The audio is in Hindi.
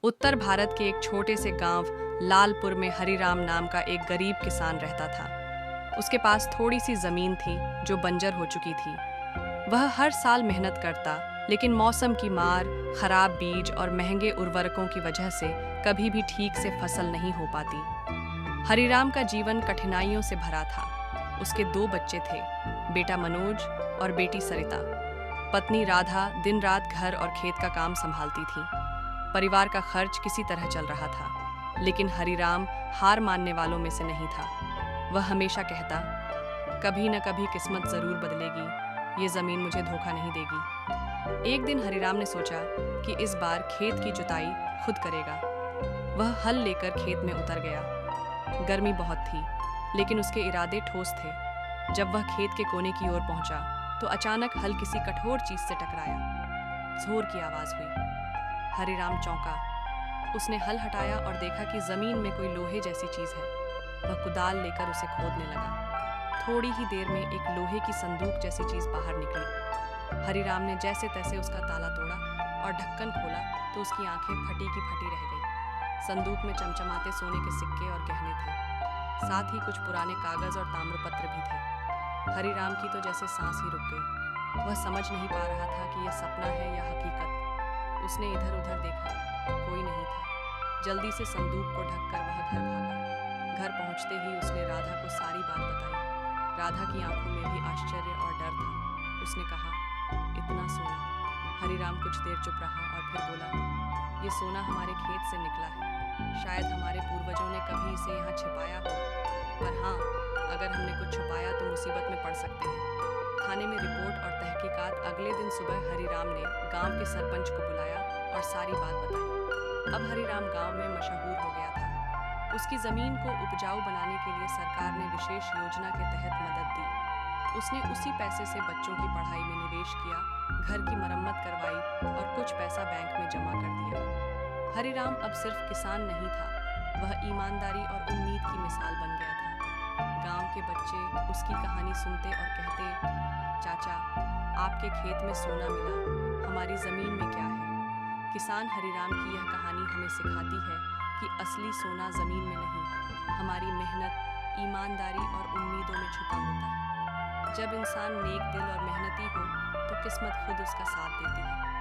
उत्तर भारत के एक छोटे से गांव लालपुर में हरिराम नाम का एक गरीब किसान रहता था। उसके पास थोड़ी सी जमीन थी जो बंजर हो चुकी थी। वह हर साल मेहनत करता, लेकिन मौसम की मार, खराब बीज और महंगे उर्वरकों की वजह से कभी भी ठीक से फसल नहीं हो पाती। हरिराम का जीवन कठिनाइयों से भरा था। उसके 2 बच्चे थे, बेटा मनोज और बेटी सरिता। पत्नी राधा दिन रात घर और खेत का काम संभालती थी। परिवार का खर्च किसी तरह चल रहा था, लेकिन हरिराम हार मानने वालों में से नहीं था। वह हमेशा कहता, कभी न कभी किस्मत जरूर बदलेगी, ये जमीन मुझे धोखा नहीं देगी। एक दिन हरिराम ने सोचा कि इस बार खेत की जुताई खुद करेगा। वह हल लेकर खेत में उतर गया। गर्मी बहुत थी, लेकिन उसके इरादे ठोस थे। जब वह खेत के कोने की ओर पहुंचा, तो अचानक हल किसी कठोर चीज से टकराया। जोर की आवाज हुई। हरिराम चौंका। उसने हल हटाया और देखा कि जमीन में कोई लोहे जैसी चीज है। वह कुदाल लेकर उसे खोदने लगा। थोड़ी ही देर में एक लोहे की संदूक जैसी चीज बाहर निकली। हरिराम ने जैसे तैसे उसका ताला तोड़ा और ढक्कन खोला तो उसकी आंखें फटी की फटी रह गईं। संदूक में चमचमाते सोने के सिक्के और गहने थे। साथ ही कुछ पुराने कागज और ताम्रपत्र भी थे। हरिराम की तो जैसे सांस ही रुक गई। वह समझ नहीं पा रहा था कि यह सपना है या हकीकत। उसने इधर उधर देखा, कोई नहीं था। जल्दी से संदूक को ढककर वह घर भागा। घर पहुंचते ही उसने राधा को सारी बात बताई। राधा की आंखों में भी आश्चर्य और डर था। उसने कहा, इतना सोना? हरिराम कुछ देर चुप रहा और फिर बोला, ये सोना हमारे खेत से निकला है। शायद हमारे पूर्वजों ने कभी इसे यहाँ छिपाया हो, पर हाँ, अगर हमने कुछ छुपाया तो मुसीबत में पड़ सकते हैं। थाने में रिपोर्ट और तहकीकात। अगले दिन सुबह हरिराम ने गांव के सरपंच को बुलाया और सारी बात बताई। अब हरिराम गांव में मशहूर हो गया था। उसकी जमीन को उपजाऊ बनाने के लिए सरकार ने विशेष योजना के तहत मदद दी। उसने उसी पैसे से बच्चों की पढ़ाई में निवेश किया, घर की मरम्मत करवाई और कुछ पैसा बैंक में जमा कर दिया। हरिराम अब सिर्फ किसान नहीं था, वह ईमानदारी और उम्मीद की मिसाल बन गया था। गांव के बच्चे उसकी कहानी सुनते और कहते, चाचा, आपके खेत में सोना मिला, हमारी जमीन में क्या है? किसान हरिराम की यह कहानी हमें सिखाती है कि असली सोना जमीन में नहीं, हमारी मेहनत, ईमानदारी और उम्मीदों में छुपा होता है। जब इंसान नेक दिल और मेहनती हो, तो किस्मत खुद उसका साथ देती है।